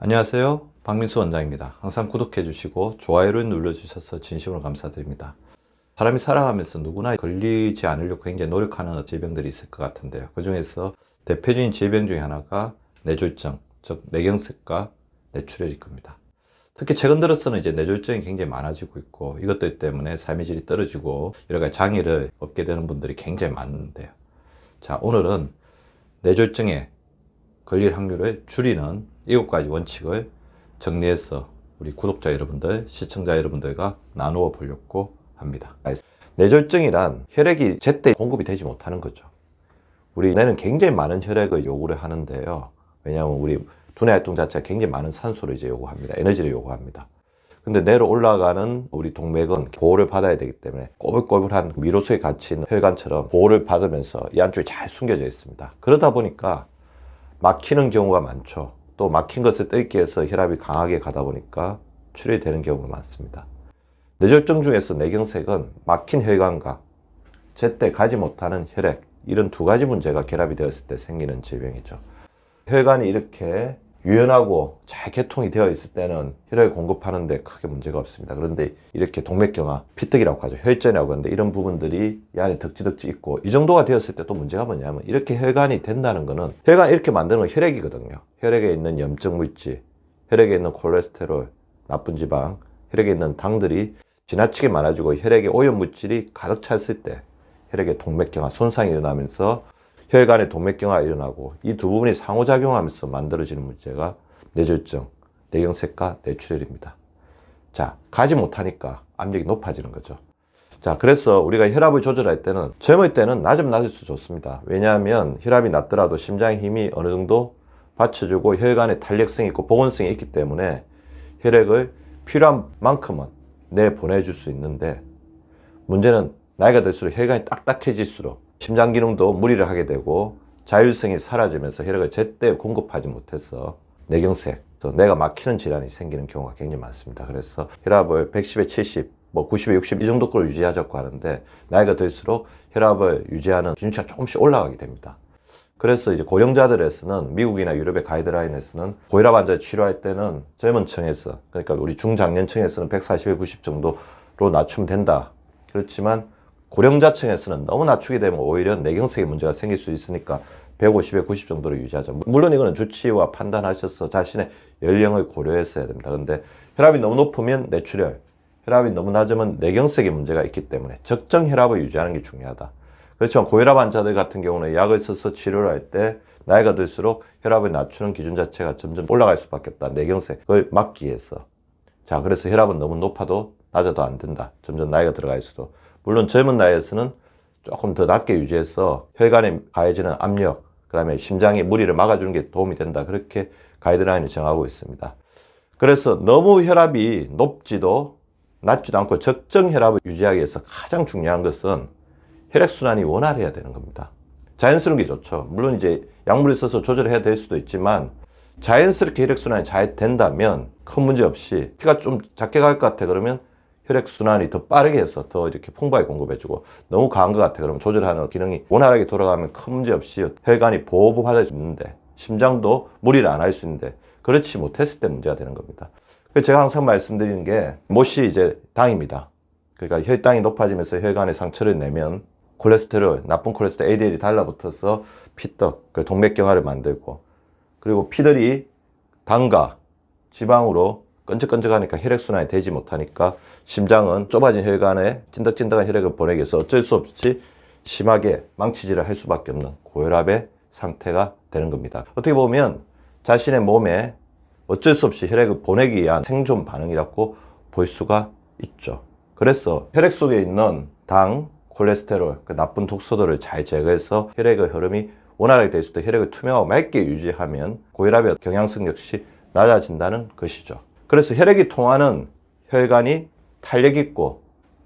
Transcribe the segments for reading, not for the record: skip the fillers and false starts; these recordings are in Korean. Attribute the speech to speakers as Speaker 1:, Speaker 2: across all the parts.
Speaker 1: 안녕하세요. 박민수 원장입니다. 항상 구독해 주시고 좋아요를 눌러 주셔서 진심으로 감사드립니다. 사람이 살아가면서 누구나 걸리지 않으려고 굉장히 노력하는 질병들이 있을 것 같은데요. 그 중에서 대표적인 질병 중에 하나가 뇌졸중, 즉 뇌경색과 뇌출혈일 겁니다. 특히 최근 들어서는 이제 뇌졸중이 굉장히 많아지고 있고, 이것들 때문에 삶의 질이 떨어지고 여러 가지 장애를 얻게 되는 분들이 굉장히 많은데요. 자, 오늘은 뇌졸중에 걸릴 확률을 줄이는 7가지 원칙을 정리해서 우리 구독자 여러분들, 시청자 여러분들과 나누어 보려고 합니다. 뇌졸중이란 혈액이 제때 공급이 되지 못하는 거죠. 우리 뇌는 굉장히 많은 혈액을 요구를 하는데요. 왜냐하면 우리 두뇌 활동 자체가 굉장히 많은 산소를 이제 요구합니다. 에너지를 요구합니다. 근데 뇌로 올라가는 우리 동맥은 보호를 받아야 되기 때문에 꼬불꼬불한 미로 속에 갇힌 혈관처럼 보호를 받으면서 이 안쪽에 잘 숨겨져 있습니다. 그러다 보니까 막히는 경우가 많죠. 또 막힌 것을 뚫기 위해서 혈압이 강하게 가다 보니까 출혈이 되는 경우가 많습니다. 뇌졸중 중에서 뇌경색은 막힌 혈관과 제때 가지 못하는 혈액, 이런 두 가지 문제가 결합이 되었을 때 생기는 질병이죠. 혈관이 이렇게 유연하고 잘 개통이 되어 있을 때는 혈액을 공급하는데 크게 문제가 없습니다. 그런데 이렇게 동맥경화, 피떡이라고 하죠. 혈전이라고 하는데 이런 부분들이 이 안에 덕지덕지 있고, 이 정도가 되었을 때 또 문제가 뭐냐면, 이렇게 혈관이 된다는 거는 혈관 이렇게 만드는 건 혈액이거든요. 혈액에 있는 염증 물질, 혈액에 있는 콜레스테롤, 나쁜 지방, 혈액에 있는 당들이 지나치게 많아지고 혈액에 오염 물질이 가득 찼을 때 혈액의 동맥경화 손상이 일어나면서 혈관의 동맥경화가 일어나고, 이 두 부분이 상호작용하면서 만들어지는 문제가 뇌졸중, 뇌경색과 뇌출혈입니다. 자, 가지 못하니까 압력이 높아지는 거죠. 자, 그래서 우리가 혈압을 조절할 때는 젊을 때는 낮으면 낮을수록 좋습니다. 왜냐하면 혈압이 낮더라도 심장의 힘이 어느 정도 받쳐주고 혈관에 탄력성이 있고 보건성이 있기 때문에 혈액을 필요한 만큼은 내보내줄 수 있는데, 문제는 나이가 들수록 혈관이 딱딱해질수록 심장 기능도 무리를 하게 되고 자율성이 사라지면서 혈액을 제때 공급하지 못해서 뇌경색, 뇌가 막히는 질환이 생기는 경우가 굉장히 많습니다. 그래서 혈압을 110에 70, 90에 60 이 정도 걸 유지하자고 하는데, 나이가 들수록 혈압을 유지하는 기준치가 조금씩 올라가게 됩니다. 그래서 이제 고령자들에서는, 미국이나 유럽의 가이드라인에서는 고혈압 환자 치료할 때는 젊은 층에서, 그러니까 우리 중장년층에서는 140에 90 정도로 낮추면 된다. 그렇지만 고령자층에서는 너무 낮추게 되면 오히려 뇌경색의 문제가 생길 수 있으니까 150에 90 정도로 유지하자. 물론 이거는 주치의와 판단하셔서 자신의 연령을 고려해서 해야 됩니다. 그런데 혈압이 너무 높으면 뇌출혈, 혈압이 너무 낮으면 뇌경색의 문제가 있기 때문에 적정 혈압을 유지하는 게 중요하다. 그렇지만 고혈압 환자들 같은 경우는 약을 써서 치료를 할 때 나이가 들수록 혈압을 낮추는 기준 자체가 점점 올라갈 수밖에 없다. 뇌경색을 막기 위해서. 자, 그래서 혈압은 너무 높아도 낮아도 안 된다. 점점 나이가 들어갈수록. 물론 젊은 나이에서는 조금 더 낮게 유지해서 혈관에 가해지는 압력, 그 다음에 심장의 무리를 막아주는 게 도움이 된다. 그렇게 가이드라인을 정하고 있습니다. 그래서 너무 혈압이 높지도 낮지도 않고 적정 혈압을 유지하기 위해서 가장 중요한 것은 혈액순환이 원활해야 되는 겁니다. 자연스러운 게 좋죠. 물론 이제 약물을 써서 조절해야 될 수도 있지만, 자연스럽게 혈액순환이 잘 된다면 큰 문제 없이, 피가 좀 작게 갈 것 같아 그러면 혈액순환이 더 빠르게 해서 더 이렇게 풍부하게 공급해주고, 너무 강한 것 같아 그러면 조절하는 기능이 원활하게 돌아가면 큰 문제 없이 혈관이 보호받을 수 있는데, 심장도 무리를 안 할 수 있는데, 그렇지 못했을 때 문제가 되는 겁니다. 그래서 제가 항상 말씀드리는 게 못이 이제 당입니다. 그러니까 혈당이 높아지면서 혈관에 상처를 내면 콜레스테롤, 나쁜 콜레스테롤 LDL이 달라붙어서 피떡, 그 동맥경화를 만들고, 그리고 피들이 당과 지방으로 끈적끈적하니까 혈액순환이 되지 못하니까 심장은 좁아진 혈관에 찐득찐득한 혈액을 보내기 위해서 어쩔 수 없이 심하게 망치질을 할 수밖에 없는 고혈압의 상태가 되는 겁니다. 어떻게 보면 자신의 몸에 어쩔 수 없이 혈액을 보내기 위한 생존 반응이라고 볼 수가 있죠. 그래서 혈액 속에 있는 당, 콜레스테롤, 그 나쁜 독소들을 잘 제거해서 혈액의 흐름이 원활하게 될 수 있도록 혈액을 투명하고 맑게 유지하면 고혈압의 경향성 역시 낮아진다는 것이죠. 그래서 혈액이 통하는 혈관이 탄력 있고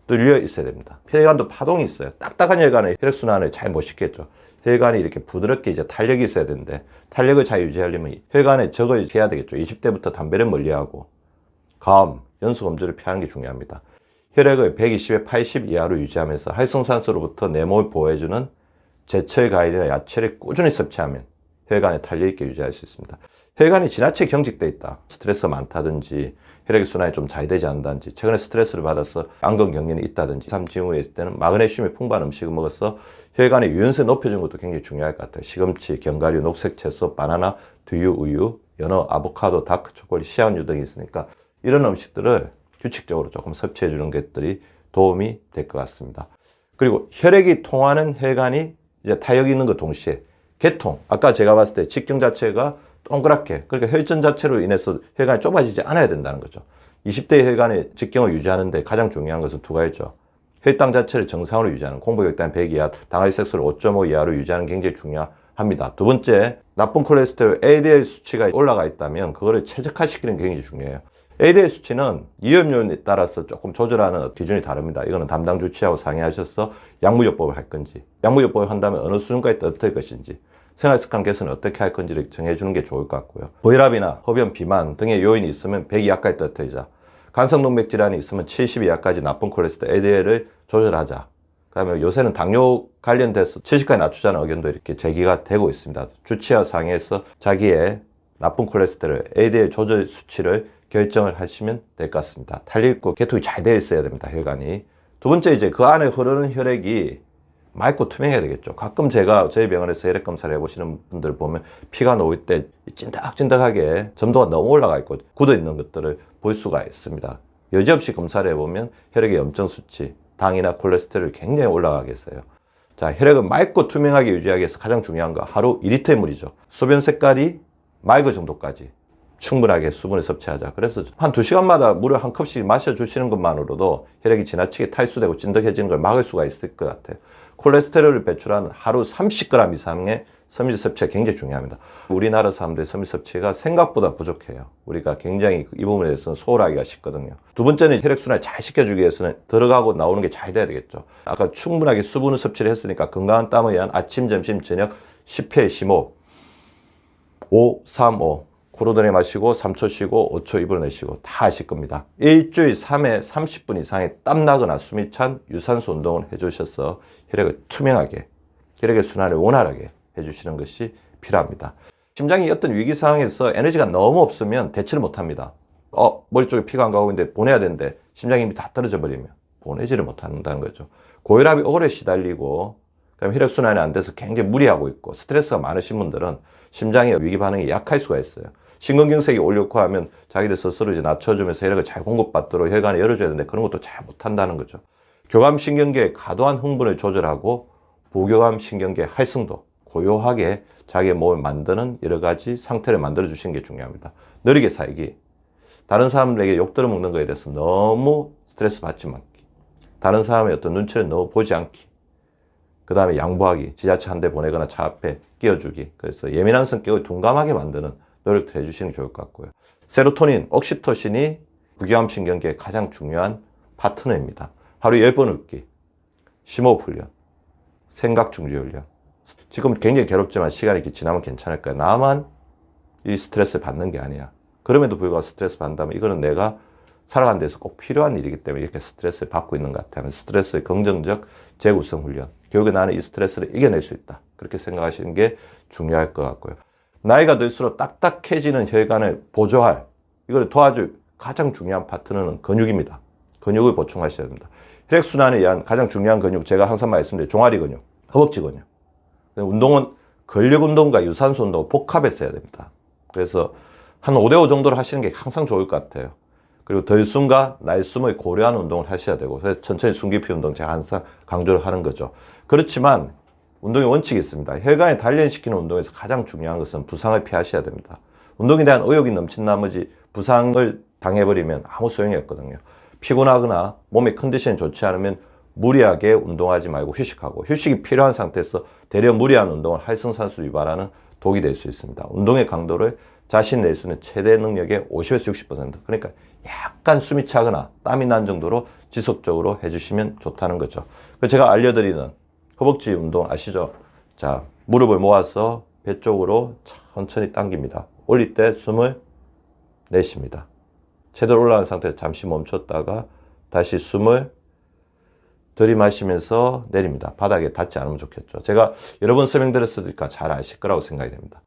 Speaker 1: 뚫려 있어야 됩니다. 혈관도 파동이 있어요. 딱딱한 혈관은 혈액순환을 잘 못 시켰죠. 혈관이 이렇게 부드럽게 이제 탄력이 있어야 되는데, 탄력을 잘 유지하려면 혈관에 적을 해야 되겠죠. 20대부터 담배를 멀리하고 가음, 연소 음주를 피하는 게 중요합니다. 혈액을 120에 80 이하로 유지하면서 활성산소로부터 내 몸을 보호해주는 제철 과일이나 야채를 꾸준히 섭취하면 혈관에 탄력 있게 유지할 수 있습니다. 혈관이 지나치게 경직돼 있다. 스트레스가 많다든지 혈액 순환이 좀 잘 되지 않는다든지 최근에 스트레스를 받아서 안건경련이 있다든지 삼 징후에 있을 때는 마그네슘이 풍부한 음식을 먹어서 혈관의 유연성을 높여주는 것도 굉장히 중요할 것 같아요. 시금치, 견과류, 녹색 채소, 바나나, 두유, 우유, 연어, 아보카도, 다크 초콜릿, 시아은유 등이 있으니까 이런 음식들을 규칙적으로 조금 섭취해 주는 것들이 도움이 될 것 같습니다. 그리고 혈액이 통하는 혈관이 이제 타역이 있는 것 동시에 개통, 아까 제가 봤을 때 직경 자체가 동그랗게, 그러니까 혈전 자체로 인해서 혈관이 좁아지지 않아야 된다는 거죠. 20대 혈관의 직경을 유지하는데 가장 중요한 것은 두 가지죠. 혈당 자체를 정상으로 유지하는, 공복혈당 100 이하, 당화혈색소를 5.5 이하로 유지하는 게 굉장히 중요합니다. 두 번째, 나쁜 콜레스테롤 LDL 수치가 올라가 있다면 그거를 최적화시키는 게 굉장히 중요해요. LDL 수치는 이염료에 따라서 조금 조절하는 기준이 다릅니다. 이거는 담당 주치하고 상의하셔서 약물요법을 할 건지, 약물요법을 한다면 어느 수준까지 어떻게 할 것인지, 생활습관 개선을 어떻게 할 건지를 정해주는 게 좋을 것 같고요. 고혈압이나 흡연, 비만 등의 요인이 있으면 100 이하까지 떨어뜨리자. 간성동맥 질환이 있으면 70 이하까지 나쁜 콜레스테롤 LDL을 조절하자. 그다음에 요새는 당뇨 관련돼서 70까지 낮추자는 의견도 이렇게 제기가 되고 있습니다. 주치와 상의해서 자기의 나쁜 콜레스테롤 LDL 조절 수치를 결정을 하시면 될 것 같습니다. 탄력있고 개통이 잘 되어 있어야 됩니다. 혈관이. 두 번째, 이제 그 안에 흐르는 혈액이 맑고 투명해야 되겠죠. 가끔 제가 저희 병원에서 혈액 검사를 해보시는 분들 보면 피가 놓일 때 찐득찐득하게 점도가 너무 올라가 있고 굳어 있는 것들을 볼 수가 있습니다. 여지없이 검사를 해보면 혈액의 염증 수치, 당이나 콜레스테롤이 굉장히 올라가게 했어요. 자, 혈액을 맑고 투명하게 유지하기 위해서 가장 중요한 거 하루 2리터의 물이죠. 소변 색깔이 맑을 정도까지 충분하게 수분을 섭취하자. 그래서 한 2시간마다 물을 한 컵씩 마셔주시는 것만으로도 혈액이 지나치게 탈수되고 찐득해지는 걸 막을 수가 있을 것 같아요. 콜레스테롤을 배출하는 하루 30g 이상의 섬유 섭취가 굉장히 중요합니다. 우리나라 사람들의 섬유 섭취가 생각보다 부족해요. 우리가 굉장히 이 부분에 대해서는 소홀하기가 쉽거든요. 두 번째는 혈액순환을 잘 시켜주기 위해서는 들어가고 나오는 게 잘 돼야 되겠죠. 아까 충분하게 수분을 섭취를 했으니까 건강한 땀을 위한 아침, 점심, 저녁 10회, 15, 5, 3, 5 코로 들이마시고 3초 쉬고 5초 입으로 내쉬고 다 하실 겁니다. 일주일 3회 30분 이상의 땀나거나 숨이 찬 유산소 운동을 해주셔서 혈액을 투명하게, 혈액의 순환을 원활하게 해주시는 것이 필요합니다. 심장이 어떤 위기 상황에서 에너지가 너무 없으면 대치를 못합니다. 머리 쪽에 피가 안 가고 있는데 보내야 되는데 심장이 이미 다 떨어져 버리면 보내지를 못한다는 거죠. 고혈압이 오래 시달리고 그다음에 혈액순환이 안 돼서 굉장히 무리하고 있고 스트레스가 많으신 분들은 심장의 위기 반응이 약할 수가 있어요. 심근경색이 오려고 하면 자기들 스스로 이제 낮춰주면서 혈액을 잘 공급받도록 혈관을 열어줘야 되는데 그런 것도 잘 못한다는 거죠. 교감신경계의 과도한 흥분을 조절하고 부교감신경계의 활성도, 고요하게 자기의 몸을 만드는 여러 가지 상태를 만들어 주시는 게 중요합니다. 느리게 살기, 다른 사람들에게 욕 들어먹는 것에 대해서 너무 스트레스 받지 않기, 다른 사람의 어떤 눈치를 너무 보지 않기, 그 다음에 양보하기, 지하철 한 대 보내거나 차 앞에 끼워주기, 그래서 예민한 성격을 둔감하게 만드는 노력도 해주시는 게 좋을 것 같고요. 세로토닌, 옥시토신이 부교감신경계의 가장 중요한 파트너입니다. 하루 10번 웃기, 심호흡 훈련, 생각 중지 훈련. 지금 굉장히 괴롭지만 시간이 이렇게 지나면 괜찮을 거야. 나만 이 스트레스를 받는 게 아니야. 그럼에도 불구하고 스트레스 받는다면 이거는 내가 살아가는 데서 꼭 필요한 일이기 때문에 이렇게 스트레스를 받고 있는 것 같아요. 스트레스의 긍정적 재구성 훈련. 결국에 나는 이 스트레스를 이겨낼 수 있다. 그렇게 생각하시는 게 중요할 것 같고요. 나이가 들수록 딱딱해지는 혈관을 보조할, 이걸 도와줄 가장 중요한 파트너는 근육입니다. 근육을 보충하셔야 됩니다. 혈액순환에 의한 가장 중요한 근육, 제가 항상 말씀드려요. 종아리 근육, 허벅지 근육. 운동은 근력 운동과 유산소 운동을 복합해서 해야 됩니다. 그래서 한 5대5 정도로 하시는 게 항상 좋을 것 같아요. 그리고 덜숨과 날숨을 고려하는 운동을 하셔야 되고, 그래서 천천히 숨기피 운동 제가 항상 강조를 하는 거죠. 그렇지만 운동의 원칙이 있습니다. 혈관을 단련시키는 운동에서 가장 중요한 것은 부상을 피하셔야 됩니다. 운동에 대한 의욕이 넘친 나머지 부상을 당해버리면 아무 소용이 없거든요. 피곤하거나 몸의 컨디션이 좋지 않으면 무리하게 운동하지 말고 휴식하고, 휴식이 필요한 상태에서 대려 무리한 운동을 활성산소 유발하는 독이 될 수 있습니다. 운동의 강도를 자신 낼 수 있는 최대 능력의 50에서 60%, 그러니까 약간 숨이 차거나 땀이 난 정도로 지속적으로 해주시면 좋다는 거죠. 제가 알려드리는 허벅지 운동 아시죠? 자, 무릎을 모아서 배 쪽으로 천천히 당깁니다. 올릴 때 숨을 내쉽니다. 제대로 올라간 상태에서 잠시 멈췄다가 다시 숨을 들이마시면서 내립니다. 바닥에 닿지 않으면 좋겠죠. 제가 여러 번 설명드렸으니까 잘 아실 거라고 생각이 됩니다.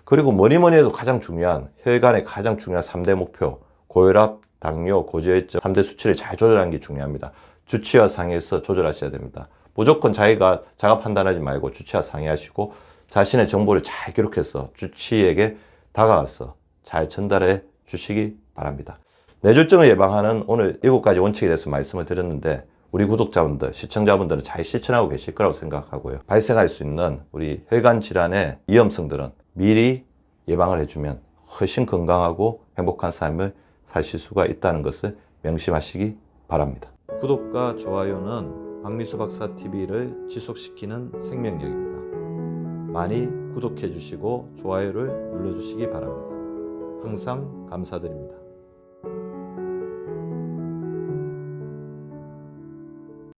Speaker 1: 그리고 뭐니 해도 가장 중요한 혈관의 가장 중요한 3대 목표, 고혈압, 당뇨, 고지혈증 3대 수치를 잘 조절하는 게 중요합니다. 주치와 상의해서 조절하셔야 됩니다. 무조건 자가 판단하지 말고 주치와 상의하시고 자신의 정보를 잘 기록해서 주치에게 다가가서 잘 전달해 주시기 바랍니다. 뇌졸중을 예방하는 오늘 7가지 원칙에 대해서 말씀을 드렸는데 우리 구독자분들, 시청자분들은 잘 실천하고 계실 거라고 생각하고요. 발생할 수 있는 우리 혈관 질환의 위험성들은 미리 예방을 해주면 훨씬 건강하고 행복한 삶을 사실 수가 있다는 것을 명심하시기 바랍니다. 구독과 좋아요는 박미수 박사 TV를 지속시키는 생명력입니다. 많이 구독해 주시고 좋아요를 눌러 주시기 바랍니다. 항상 감사드립니다.